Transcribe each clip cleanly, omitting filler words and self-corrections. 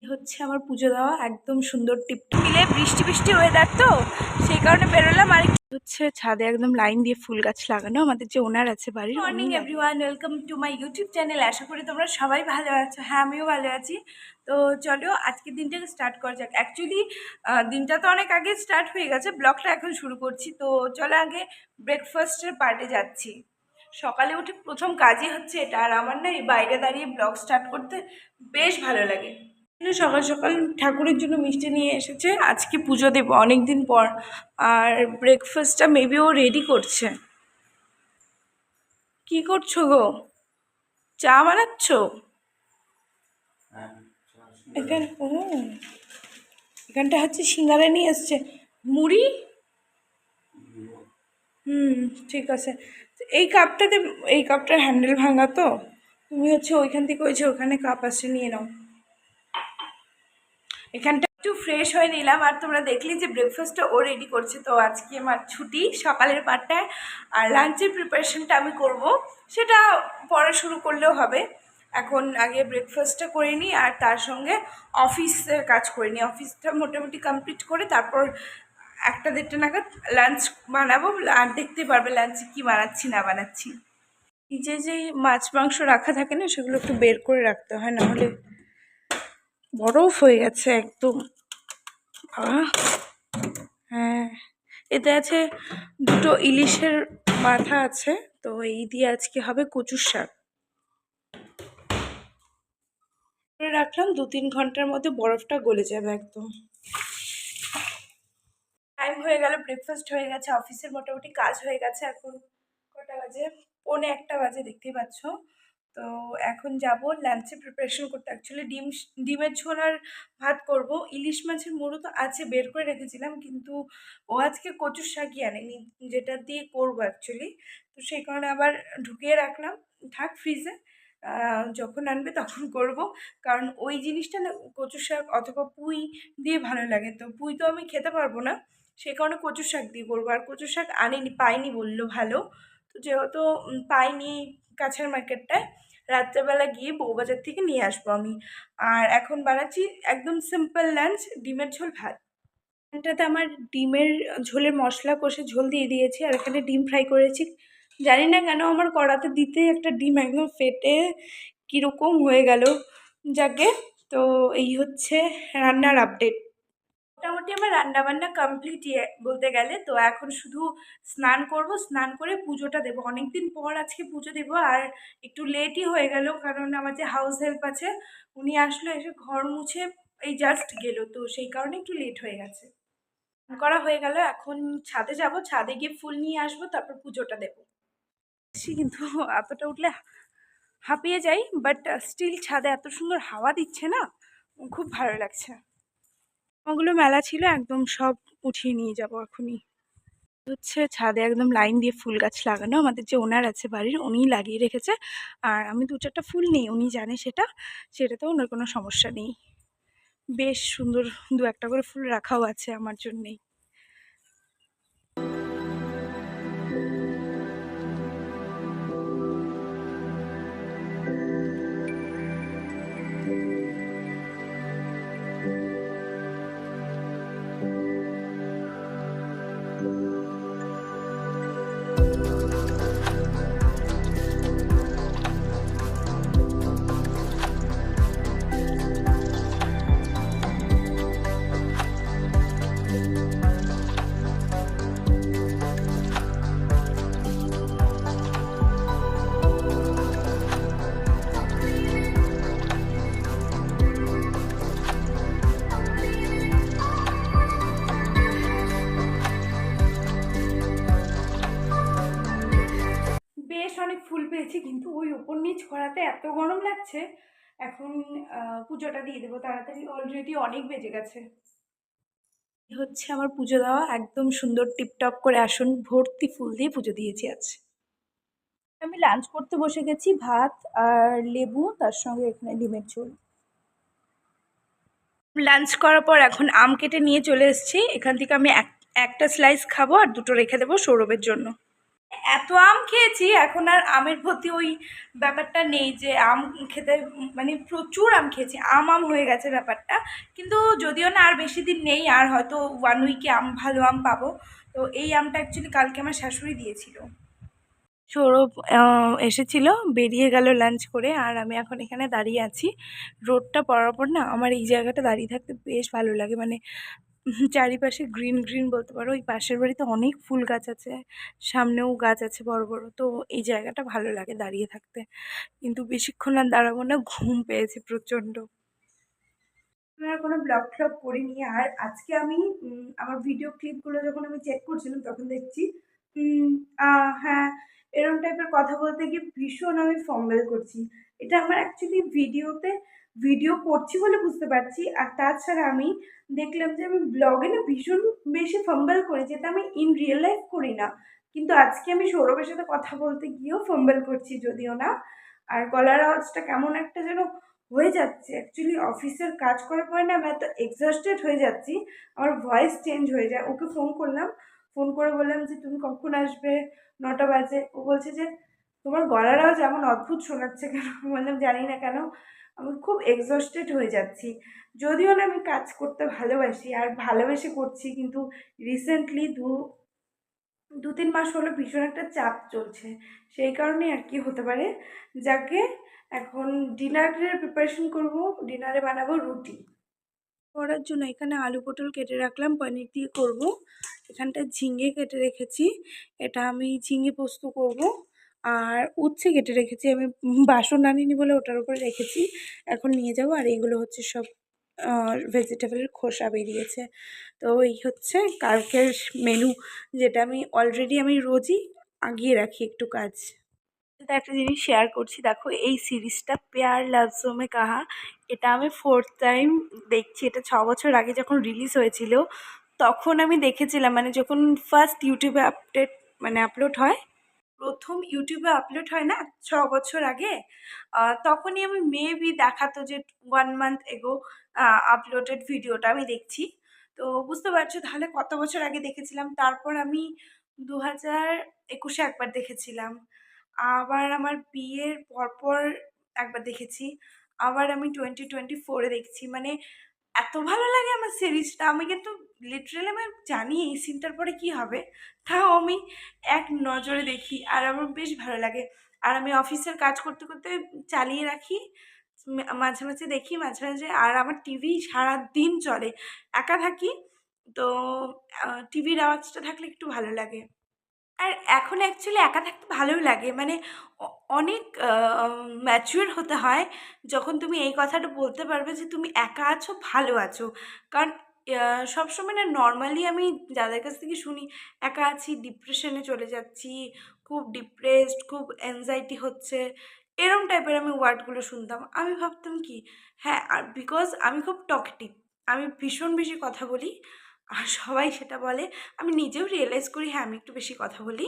হচ্ছে আমার পুজো দেওয়া একদম সুন্দর টিপটিপিলে বৃষ্টি বৃষ্টি ওয়েদার তো সেই কারণে বেরোলাম। আর হচ্ছে ছাদে একদম লাইন দিয়ে ফুল গাছ লাগানো আমাদের যে ওনার আছে বাড়ির। Morning everyone, welcome to my YouTube channel. আশা করি তোমরা সবাই ভালো আছো। হ্যাঁ, আমিও ভালো আছি। তো চলো আজকের দিনটাকে স্টার্ট করা যাক। অ্যাকচুয়ালি দিনটা তো অনেক আগে স্টার্ট হয়ে গেছে, ব্লগটা এখন শুরু করছি। তো চলো আগে ব্রেকফাস্টের পার্টে যাচ্ছি। সকালে উঠে প্রথম কাজই হচ্ছে এটা। আর আমার না এই বাইরে দাঁড়িয়ে ব্লগ স্টার্ট করতে বেশ ভালো লাগে। সকাল সকাল ঠাকুরের জন্য মিষ্টি নিয়ে এসেছে, আজকে পুজো দেবো অনেক দিন পর। আর ব্রেকফাস্টটা মেবি ও রেডি করছে। কি করছো গো? চা বানাচ্ছ? এখানে এখানটা হচ্ছে সিঙ্গারা নিয়ে এসছে। মুড়ি? ঠিক আছে। এই কাপটাতে, এই কাপটার হ্যান্ডেল ভাঙা তো, তুমি হচ্ছে ওইখান থেকে ওখানে কাপ আসছে, নিয়ে নাও। এখানটা একটু ফ্রেশ হয়ে নিলাম। আর তোমরা দেখলি যে ব্রেকফাস্টটা ও রেডি করছে। তো আজকে আমার ছুটি সকালের পাটটায়। আর লাঞ্চের প্রিপারেশনটা আমি করব, সেটা পরে শুরু করলেও হবে। এখন আগে ব্রেকফাস্টটা করে নিই আর তার সঙ্গে অফিসের কাজ করে নিই। অফিসটা মোটামুটি কমপ্লিট করে তারপর 1-1:30 নাগাদ লাঞ্চ বানাবো। আর দেখতে পারবে লাঞ্চে কী বানাচ্ছি না বানাচ্ছি। এই যে মাছ মাংস রাখা থাকে না, সেগুলো একটু বের করে রাখতে হয়, নাহলে বরফ হয়ে গেছে একদম। হ্যাঁ, এতে আছে 2টো ইলিশের মাথা আছে। তো এই দিয়ে আজকে হবে কচুর শাক। রাখলাম 2-3 ঘন্টার মধ্যে বরফটা গলে যাবে একদম। টাইম হয়ে গেল, ব্রেকফাস্ট হয়ে গেছে, অফিসের মোটামুটি কাজ হয়ে গেছে। এখন কটা বাজে? 1:45 বাজে, দেখতেই পাচ্ছ। তো এখন যাব লাঞ্চে প্রিপারেশন করতে। অ্যাকচুয়ালি ডিমের ঝোল আর ভাত করব। ইলিশ মাছের মুড়ো তো আছে, বের করে রেখেছিলাম, কিন্তু ও আজকে কচুর শাকই আনেনি, যেটা দিয়ে করবো অ্যাকচুয়ালি। তো সেই কারণে আবার ঢুকিয়ে রাখলাম, থাক ফ্রিজে, যখন আনবে তখন করব। কারণ ওই জিনিসটা না কচুর শাক অথবা পুঁই দিয়ে ভালো লাগে। তো পুঁই তো আমি খেতে পারবো না, সে কারণে কচুর শাক দিয়ে করবো। আর কচুর শাক আনেনি, পাইনি বললো ভালো। তো যেহেতু পাইনি কাছের মার্কেটটায়, রাত্রেবেলা গিয়ে বউবাজার থেকে নিয়ে আসবো আমি। আর এখন বানাচ্ছি একদম সিম্পল লাঞ্চ, ডিমের ঝোল ভাত। এখানটাতে আমার ডিমের ঝোলের মশলা কষে ঝোল দিয়ে দিয়েছি। আর এখানে ডিম ফ্রাই করেছি। জানি না কেন আমার কড়াতে দিতে একটা ডিম একদম ফেটে কীরকম হয়ে গেল। যাকে, তো এই হচ্ছে রান্নার আপডেট। মোটামুটি আমার রান্নাবান্না কমপ্লিট বলতে গেলে। তো এখন শুধু স্নান করব, স্নান করে পুজোটা দেবো। অনেকদিন পর আজকে পুজো দেবো। আর একটু লেটই হয়ে গেল, কারণ আমার যে হাউস হেল্প আছে উনি আসলো, এসে ঘর মুছে এই জাস্ট গেল। তো সেই কারণে একটু লেট হয়ে গেছে। করা হয়ে গেল, এখন ছাদে যাব, ছাদে গিয়ে ফুল নিয়ে আসবো, তারপর পুজোটা দেবো। কিন্তু এতটা উঠলে হাঁপিয়ে যাই, বাট স্টিল ছাদে এত সুন্দর হাওয়া দিচ্ছে না, খুব ভালো লাগছে। ওগুলো মেলা ছিল, একদম সব উঠিয়ে নিয়ে যাব এখনই। হচ্ছে ছাদে একদম লাইন দিয়ে ফুল গাছ লাগানো আমাদের যে ওনার আছে বাড়ির, উনিই লাগিয়ে রেখেছে। আর আমি 2-4টা ফুল নিই, উনি জানে সেটাতে ওনার কোনো সমস্যা নেই। বেশ সুন্দর 2-1টা করে ফুল রাখাও আছে আমার জন্যেই। বেশ অনেক ফুল পেয়েছি, কিন্তু ওই উপর নিচ করাতে এত গরম লাগছে। এখন পুজোটা দিয়ে দেবো তাড়াতাড়ি, অলরেডি অনেক বেজে গেছে। হচ্ছে আমার পুজো দেওয়া একদম সুন্দর টিপটপ করে আসন ভর্তি ফুল দিয়ে পুজো দিয়েছি আজ। আমি লাঞ্চ করতে বসে গেছি, ভাত আর লেবু, তার সঙ্গে এখানে ডিমের ঝোল। লাঞ্চ করার পর এখন আম কেটে নিয়ে চলে এসেছি। এখান থেকে আমি একটা স্লাইস খাবো আর 2টো রেখে দেবো সৌরভের জন্য। এত আম খেয়েছি, এখন আর আমের প্রতি ওই ব্যাপারটা নেই যে আম খেতে, মানে প্রচুর আম খেয়েছি, আম হয়ে গেছে ব্যাপারটা। কিন্তু যদিও না আর বেশি দিন নেই, আর হয়তো 1 উইকে ভালো আম পাবো। তো এই আমটা অ্যাকচুয়ালি কালকে আমার শাশুড়ি দিয়েছিল। সৌরভ এসেছিল, বেরিয়ে গেল লাঞ্চ করে, আর আমি এখন এখানে দাঁড়িয়ে আছি। রোদটা পড়ার পর না আমার এই জায়গাটা দাঁড়িয়ে থাকতে বেশ ভালো লাগে, মানে চারিপাশে গ্রিন গ্রিন বলতে পারো। ওই পাশের বাড়িতে অনেক ফুল গাছ আছে, সামনেও গাছ আছে বড় বড়, তো এই জায়গাটা ভালো লাগে দাঁড়িয়ে থাকতে। কিন্তু বেশিক্ষণ আর দাঁড়াবো না, ঘুম পেয়েছে প্রচণ্ড। আর কোনো ব্লগ ট্লগ করিনি। আর আজকে আমি আমার ভিডিও ক্লিপগুলো যখন আমি চেক করছিলাম তখন দেখছি উম, হ্যাঁ, এরকম টাইপের কথা বলতে গিয়ে ভীষণ আমি ফম্বল করছি। এটা আমার অ্যাকচুয়ালি ভিডিও করছি বলে বুঝতে পারছি। আর তাছাড়া আমি দেখলাম যে আমি ব্লগে না ভীষণ বেশি ফাম্বল করি, যেটা আমি ইন রিয়েল লাইফ করি না। কিন্তু আজকে আমি সৌরভের সাথে কথা বলতে গিয়েও ফাম্বল করছি, যদিও না। আর গলার আওয়াজটা কেমন একটা যেন হয়ে যাচ্ছে। অ্যাকচুয়ালি অফিসের কাজ করার পরে না আমি এত এক্সস্টেড হয়ে যাচ্ছি, আমার ভয়েস চেঞ্জ হয়ে যায়। ওকে ফোন করলাম, ফোন করে বললাম যে তুমি কখন আসবে, 9টা বাজে। ও বলছে যে তোমার গলার আওয়াজ এমন অদ্ভুত শোনাচ্ছে কেন? বললাম জানি না কেন, আমি খুব এক্সস্টেড হয়ে যাচ্ছি। যদিও না আমি কাজ করতে ভালোবাসি আর ভালোবেসে করছি, কিন্তু রিসেন্টলি 2-3 মাস হলো ভীষণ একটা চাপ চলছে, সেই কারণে আর কি হতে পারে। যাকে এখন ডিনারের প্রিপারেশন করব, ডিনারে বানাবো রুটি। করার জন্য এখানে আলু পটল কেটে রাখলাম, পনির দিয়ে করব। এখানটা ঝিঙে কেটে রেখেছি, এটা আমি ঝিঙে পোস্ত করব। আর উচ্ছে কেটে রেখেছি আমি, বাসন আনিনি বলে ওটার উপরে রেখেছি, এখন নিয়ে যাব। আর এগুলো হচ্ছে সব ভেজিটেবলের খোসা বেরিয়েছে। তো এই হচ্ছে কালকের মেনু, যেটা আমি রোজই আগিয়ে রাখি একটু কাজ। তো একটা জিনিস শেয়ার করছি, দেখো এই সিরিজটা প্যার লাফজো মে কাহা, এটা আমি 4th টাইম দেখছি। এটা 6 বছর আগে যখন রিলিজ হয়েছিল তখন আমি দেখেছিলাম, মানে যখন ফার্স্ট ইউটিউবে আপলোড হয়, প্রথম ইউটিউবে আপলোড হয় না 6 বছর আগে, তখনই আমি মেবি দেখাতো যে 1 মান্থ এগো আপলোডেড ভিডিওটা আমি দেখছি। তো বুঝতে পারছো তাহলে কত বছর আগে দেখেছিলাম। তারপর আমি 2021-এ একবার দেখেছিলাম, আবার আমার বিয়ের পরপর একবার দেখেছি, আবার আমি 2024-এ দেখছি। মানে এত ভালো লাগে আমার সিরিজটা, আমি কিন্তু লিটারেলি আমি জানি এই সিনটার পরে কি হবে, তাও আমি এক নজরে দেখি, আর আমার বেশ ভালো লাগে। আর আমি অফিসের কাজ করতে করতে চালিয়ে রাখি, মাঝে মাঝে দেখি, মাঝে মাঝে। আর আমার টিভি সারাদিন চলে, একা থাকি তো টিভির আওয়াজটা থাকলে একটু ভালো লাগে। আর এখন অ্যাকচুয়ালি একা থাকতে ভালোই লাগে, মানে অনেক ম্যাচিওর হতে হয় যখন তুমি এই কথাটা বলতে পারবে যে তুমি একা আছো, ভালো আছো। কারণ সবসময় না নর্মালি আমি যাদের কাছ থেকে শুনি একা আছি, ডিপ্রেশনে চলে যাচ্ছি, খুব ডিপ্রেসড, খুব অ্যাংজাইটি হচ্ছে, এরম টাইপের আমি ওয়ার্ডগুলো শুনতাম। আমি ভাবতাম কি, হ্যাঁ, আর বিকজ আমি খুব টকেটিভ, আমি ভীষণ বেশি কথা বলি, আর সবাই সেটা বলে। আমি নিজেও রিয়েলাইজ করি, হ্যাঁ আমি একটু বেশি কথা বলি।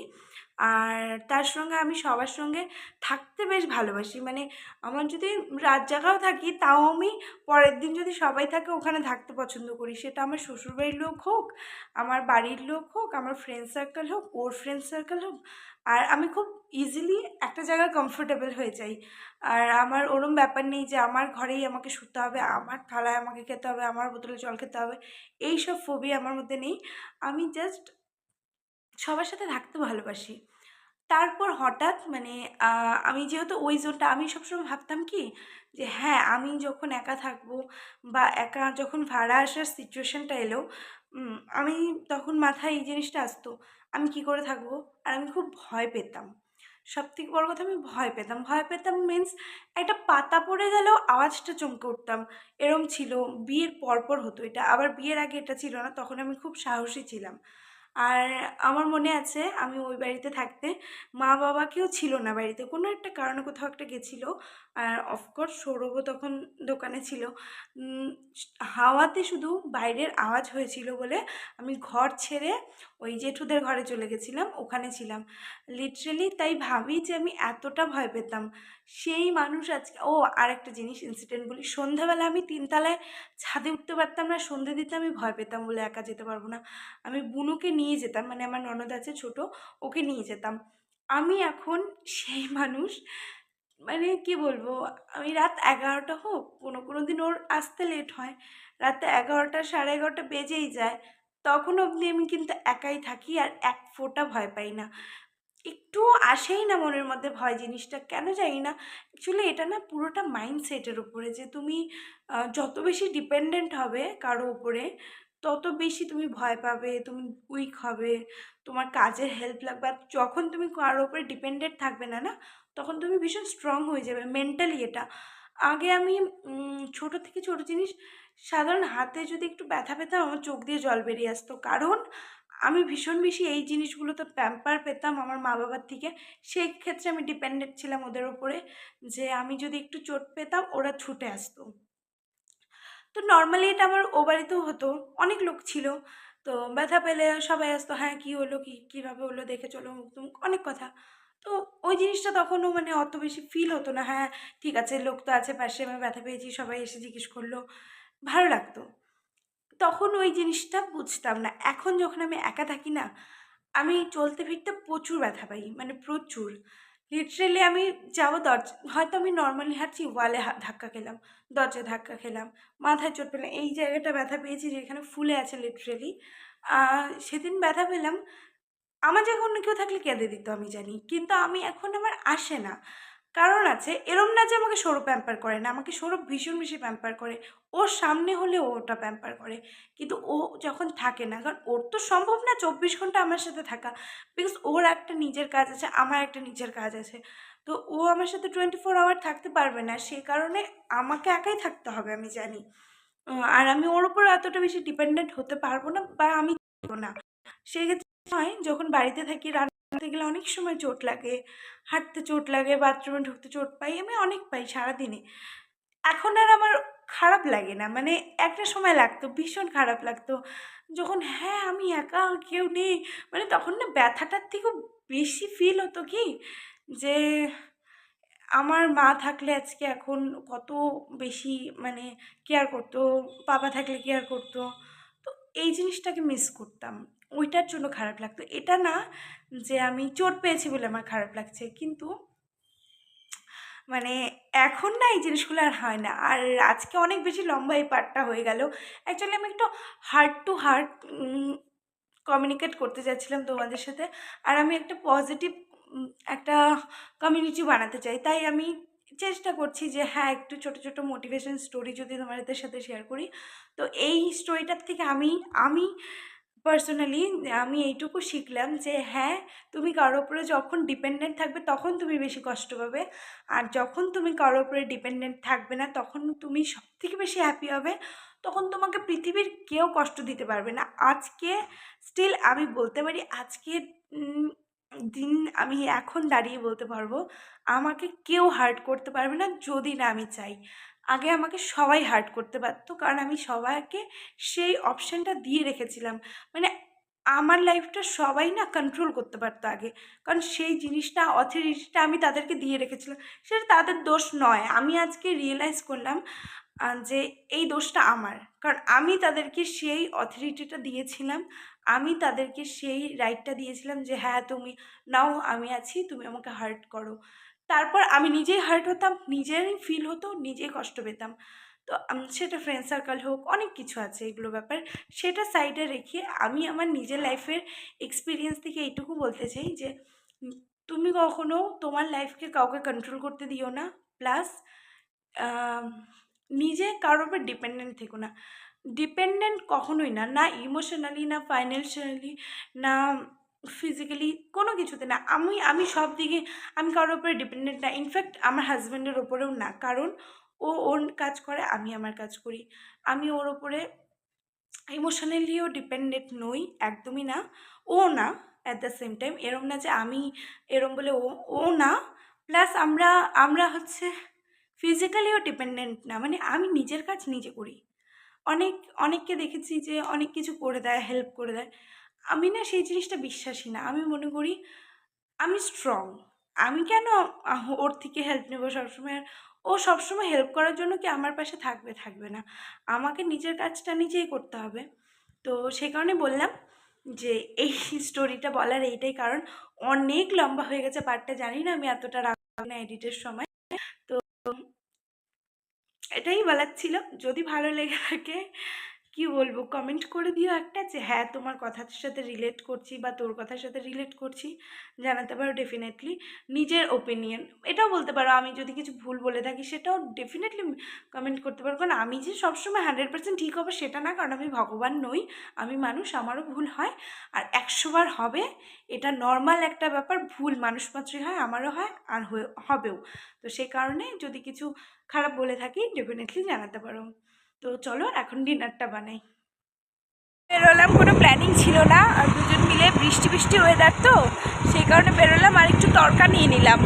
আর তার সঙ্গে আমি সবার সঙ্গে থাকতে বেশ ভালোবাসি, মানে আমার যদি রাত জাগাও থাকি তাও আমি পরের দিন যদি সবাই থাকে ওখানে থাকতে পছন্দ করি। সেটা আমার শ্বশুরবাড়ির লোক হোক, আমার বাড়ির লোক হোক, আমার ফ্রেন্ড সার্কেল হোক, ওর ফ্রেন্ড সার্কেল হোক। আর আমি খুব ইজিলি একটা জায়গায় কমফোর্টেবল হয়ে যাই। আর আমার ওরম ব্যাপার নেই যে আমার ঘরেই আমাকে শুতে হবে, আমার থালায় আমাকে খেতে হবে, আমার বোতলে জল খেতে হবে, এইসব ফোবিয়া আমার মধ্যে নেই। আমি জাস্ট সবার সাথে থাকতে ভালোবাসি। তারপর হঠাৎ মানে আমি যেহেতু ওই জোনটা, আমি সবসময় ভাবতাম কি যে হ্যাঁ, আমি যখন একা থাকবো বা একা যখন ভাড়া আসার সিচুয়েশনটা এলো, আমি তখন মাথায় এই জিনিসটা আসতো, আমি কি করে থাকবো? আর আমি খুব ভয় পেতাম। সবথেকে বড় কথা, আমি ভয় পেতাম। ভয় পেতাম মিন্স একটা পাতা পড়ে গেলেও আওয়াজটা চমকে উঠতাম, এরম ছিল। বিয়ের পরপর হতো এটা, আবার বিয়ের আগে এটা ছিল না, তখন আমি খুব সাহসী ছিলাম। আর আমার মনে আছে আমি ওই বাড়িতে থাকতে মা-বাবা কেউ ছিল না বাড়িতে, কোনো একটা কারণে কোথাও একটা গেছিলো। আর অফকোর্স সৌরভও তখন দোকানে ছিল। উম হাওয়াতে শুধু বাইরের আওয়াজ হয়েছিল বলে আমি ঘর ছেড়ে ওই জেঠুদের ঘরে চলে গেছিলাম, ওখানে ছিলাম। লিটারেলি তাই ভাবি যে আমি এতটা ভয় পেতাম। সেই মানুষ আজকে, ও আরেকটা জিনিস ইনসিডেন্ট বলি, সন্ধ্যাবেলা আমি 3 তলায় ছাদে উঠতে পারতাম না, সন্ধ্যে দিতে আমি ভয় পেতাম বলে একা যেতে পারবো না। আমি বুনুকে নিয়ে যেতাম, মানে আমার ননদ আছে ছোট, ওকে নিয়ে যেতাম। আমি এখন সেই মানুষ, মানে কি বলবো, আমি রাত 11টা হোক, কোনো দিন ওর আসতে লেট হয়, রাতে 11টা 11:30 বেজেই যায়, তখন অবধি আমি কিন্তু একাই থাকি আর এক ফোঁটা ভয় পাই না। একটু আসেই না মনের মধ্যে ভয় জিনিসটা, কেন জানি না। অ্যাকচুয়ালি এটা না পুরোটা মাইন্ডসেটের উপরে, যে তুমি যত বেশি ডিপেন্ডেন্ট হবে কারো উপরে, তত বেশি তুমি ভয় পাবে, তুমি উইক হবে, তোমার কাজের হেল্প লাগবে। আর যখন তুমি কারোর উপরে ডিপেন্ডেন্ট থাকবে না না, তখন তুমি ভীষণ স্ট্রং হয়ে যাবে মেন্টালি। এটা আগে আমি ছোট থেকে ছোট জিনিস, সাধারণ হাতে যদি একটু ব্যথা পেতাম আমার চোখ দিয়ে জল বেরিয়ে আসতো, কারণ আমি ভীষণ বেশি এই জিনিসগুলোতে প্যাম্পার পেতাম আমার মা বাবার থেকে। সেই ক্ষেত্রে আমি ডিপেন্ডেন্ট ছিলাম ওদের ওপরে, যে আমি যদি একটু চোট পেতাম ওরা ছুটে আসতো। তো নর্মালি এটা আমার ও বাড়িতেও হতো, অনেক লোক ছিল। তো ব্যথা পেলে সবাই আসতো, হ্যাঁ কী হলো, কীভাবে হলো, দেখে চলো, মুখ টুক অনেক কথা। তো ওই জিনিসটা তখনও মানে অত বেশি ফিল হতো না, হ্যাঁ ঠিক আছে লোক তো আছে পাশে, আমি ব্যথা পেয়েছি সবাই এসে জিজ্ঞেস করলো, ভালো লাগতো। তখন ওই জিনিসটা বুঝতাম না। এখন যখন আমি একা থাকি না, আমি চলতে ফিরতে প্রচুর ব্যথা পাই, মানে প্রচুর। লিটারেলি আমি যাবো হয়তো আমি নর্মালি হাঁটছি, ওয়ালে ধাক্কা খেলাম, দরজায় ধাক্কা খেলাম, মাথায় চোট পেলাম, এই জায়গাটা ব্যথা পেয়েছি যেখানে ফুলে আছে লিটারেলি। সেদিন ব্যথা পেলাম, আমার জায়গায় অন্য কেউ থাকলে কেঁদে দিত আমি জানি। কিন্তু আমি এখন আমার আসে না। কারণ আছে, এরম না যে আমাকে সৌরভ প্যাম্পার করে না, আমাকে সৌরভ ভীষণ বেশি প্যাম্পার করে। ওর সামনে হলে ও ওটা প্যাম্পার করে। কিন্তু ও যখন থাকে না, কারণ ওর তো সম্ভব না 24 ঘন্টা আমার সাথে থাকা। বিকজ ওর একটা নিজের কাজ আছে, আমার একটা নিজের কাজ আছে। তো ও আমার সাথে 24 আওয়ার থাকতে পারবে না। সে কারণে আমাকে একাই থাকতে হবে আমি জানি। আর আমি ওর উপর এতটা বেশি ডিপেন্ডেন্ট হতে পারবো না, বা আমি পারবো না। সেক্ষেত্রে হয় যখন বাড়িতে থাকি, রান্না করতে গেলে অনেক সময় চোট লাগে, হাঁটতে চোট লাগে, বাথরুমে ঢুকতে চোট পাই, আমি অনেক পাই সারাদিনে। এখন আর আমার খারাপ লাগে না, মানে একটা সময় লাগতো, ভীষণ খারাপ লাগতো যখন, হ্যাঁ আমি একা, কেউ নেই। মানে তখন না ব্যথাটার থেকেও বেশি ফিল হতো কি, যে আমার মা থাকলে আজকে এখন কত বেশি মানে কেয়ার করতো, বাবা থাকলে কেয়ার করতো। তো এই জিনিসটাকে মিস করতাম, ওইটার জন্য খারাপ লাগতো। এটা না যে আমি চোট পেয়েছি বলে আমার খারাপ লাগছে, কিন্তু মানে এখন না এই জিনিসগুলো আর হয় না। আর আজকে অনেক বেশি লম্বা এই পার্টটা হয়ে গেল। অ্যাকচুয়ালি আমি একটু হার্ট টু হার্ট কমিউনিকেট করতে চাচ্ছিলাম তোমাদের সাথে। আর আমি একটা পজিটিভ একটা কমিউনিটি বানাতে চাই, তাই আমি চেষ্টা করছি যে হ্যাঁ একটু ছোটো ছোটো মোটিভেশন স্টোরি যদি তোমাদের সাথে শেয়ার করি। তো এই স্টোরিটার থেকে আমি পার্সোনালি আমি এইটুকু শিখলাম যে হ্যাঁ, তুমি কারোর উপরে যখন ডিপেন্ডেন্ট থাকবে তখন তুমি বেশি কষ্ট পাবে, আর যখন তুমি কারোর উপরে ডিপেন্ডেন্ট থাকবে না তখন তুমি সবথেকে বেশি হ্যাপি হবে। তখন তোমাকে পৃথিবীর কেউ কষ্ট দিতে পারবে না। আজকে স্টিল আমি বলতে পারি, আজকে দিন আমি এখন দাঁড়িয়ে বলতে পারবো আমাকে কেউ হার্ট করতে পারবে না যদি না আমি চাই। আগে আমাকে সবাই হার্ট করতে পারতো, কারণ আমি সবাইকে সেই অপশানটা দিয়ে রেখেছিলাম। মানে আমার লাইফটা সবাই না কন্ট্রোল করতে পারতো আগে, কারণ সেই জিনিসটা অথরিটিটা আমি তাদেরকে দিয়ে রেখেছিলাম। সেটা তাদের দোষ নয়, আমি আজকে রিয়েলাইজ করলাম যে এই দোষটা আমার, কারণ আমি তাদেরকে সেই অথরিটিটা দিয়েছিলাম, আমি তাদেরকে সেই রাইটটা দিয়েছিলাম যে হ্যাঁ তুমি নাও, আমি আছি, তুমি আমাকে হার্ট করো। তারপর আমি নিজেই হার্ট হতাম, নিজেরই ফিল হতো, নিজেই কষ্ট পেতাম। তো সেটা ফ্রেন্ড সার্কেল হোক, অনেক কিছু আছে এগুলো ব্যাপার। সেটা সাইডে রেখে আমি আমার নিজের লাইফের এক্সপিরিয়েন্স থেকে এইটুকু বলতে চাই যে উম, তুমি কখনো তোমার লাইফকে কাউকে কন্ট্রোল করতে দিও না। প্লাস নিজে কারোর উপর ডিপেন্ডেন্ট থেকো না। ডিপেন্ডেন্ট কখনোই না, না ইমোশনালি, না ফাইন্যান্সিয়ালি, না ফিজিক্যালি, কোনো কিছুতে না। আমি সব দিকে আমি কারোর উপরে ডিপেন্ডেন্ট না। ইনফ্যাক্ট আমার হাজব্যান্ডের ওপরেও না, কারণ ও ওর কাজ করে, আমি আমার কাজ করি। আমি ওর ওপরে ইমোশনালিও ডিপেন্ডেন্ট নই, একদমই না। ও না, অ্যাট দ্য সেম টাইম এরম না যে আমি এরম বলে ও ও না। প্লাস আমরা আমরা হচ্ছে ফিজিক্যালিও ডিপেন্ডেন্ট না, মানে আমি নিজের কাজ নিজে করি। অনেককে দেখেছি যে অনেক কিছু করে দেয়, হেল্প করে দেয়। আমি না সেই জিনিসটা বিশ্বাসী না। আমি মনে করি আমি স্ট্রং। আমি কেন ওর থেকে হেল্প নেবো সবসময়? আর ও সবসময় হেল্প করার জন্য কি আমার পাশে থাকবে? থাকবে না। আমাকে নিজের কাজটা নিজেই করতে হবে। তো সে কারণে বললাম যে এই স্টোরিটা বলার এইটাই কারণ, অনেক লম্বা হয়ে গেছে পার্টটা, জানি না আমি এতটা রাখবো না এডিটের সময়। তো এটাই বলার ছিল। যদি ভালো লেগে থাকে কি বলবো, কমেন্ট করে দিও একটা যে হ্যাঁ তোমার কথার সাথে রিলেট করছি বা তোর কথার সাথে রিলেট করছি, জানাতে পারো ডেফিনেটলি। নিজের ওপিনিয়ন এটাও বলতে পারো, আমি যদি কিছু ভুল বলে থাকি সেটাও ডেফিনেটলি কমেন্ট করতে পারো। কারণ আমি যে সবসময় 100% ঠিক হবে সেটা না, কারণ আমি ভগবান নই, আমি মানুষ, আমারও ভুল হয়। আর 100 বার হবে, এটা নর্মাল একটা ব্যাপার, ভুল মানুষ মাত্রই হয়, আমারও হয় আর হবেও। তো সেই কারণে যদি কিছু খারাপ বলে থাকি ডেফিনেটলি জানাতে পারো। তো চলো এখন ডিনারটা বানাই। বেরোলাম, কোনো প্ল্যানিং ছিল না, আর দুজন মিলে বৃষ্টি বৃষ্টি ওয়েদার, তো সেই কারণে বেরোলাম আর একটু তরকা নিয়ে নিলাম।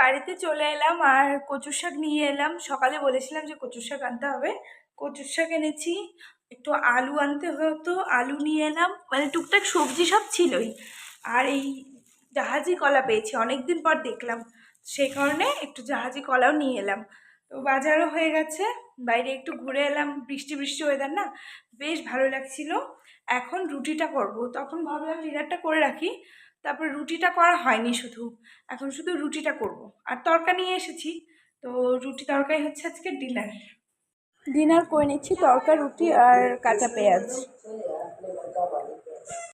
বাড়িতে চলে এলাম আর কচুর শাক নিয়ে এলাম। সকালে বলেছিলাম যে কচুর শাক আনতে হবে, কচুর শাক এনেছি। একটু আলু আনতে হতো, আলু নিয়ে এলাম, মানে টুকটাক সবজি সব ছিলই। আর এই জাহাজি কলা পেয়েছি, অনেকদিন পর দেখলাম, সেই কারণে একটু জাহাজি কলাও নিয়ে এলাম। তো বাজারও হয়ে গেছে, বাইরে একটু ঘুরে এলাম, বৃষ্টি বৃষ্টি ওয়েদার না, বেশ ভালো লাগছিল। এখন রুটিটা করব, তখন ভাবলাম ডিনারটা করে রাখি, তারপর রুটিটা করা হয়নি, শুধু এখন শুধু রুটিটা করব। আর তরকা নিয়ে এসেছি, তো রুটি তরকারি হচ্ছে আজকে ডিনার। ডিনার করে নিচ্ছি, তরকা রুটি আর কাঁচা পেঁয়াজ।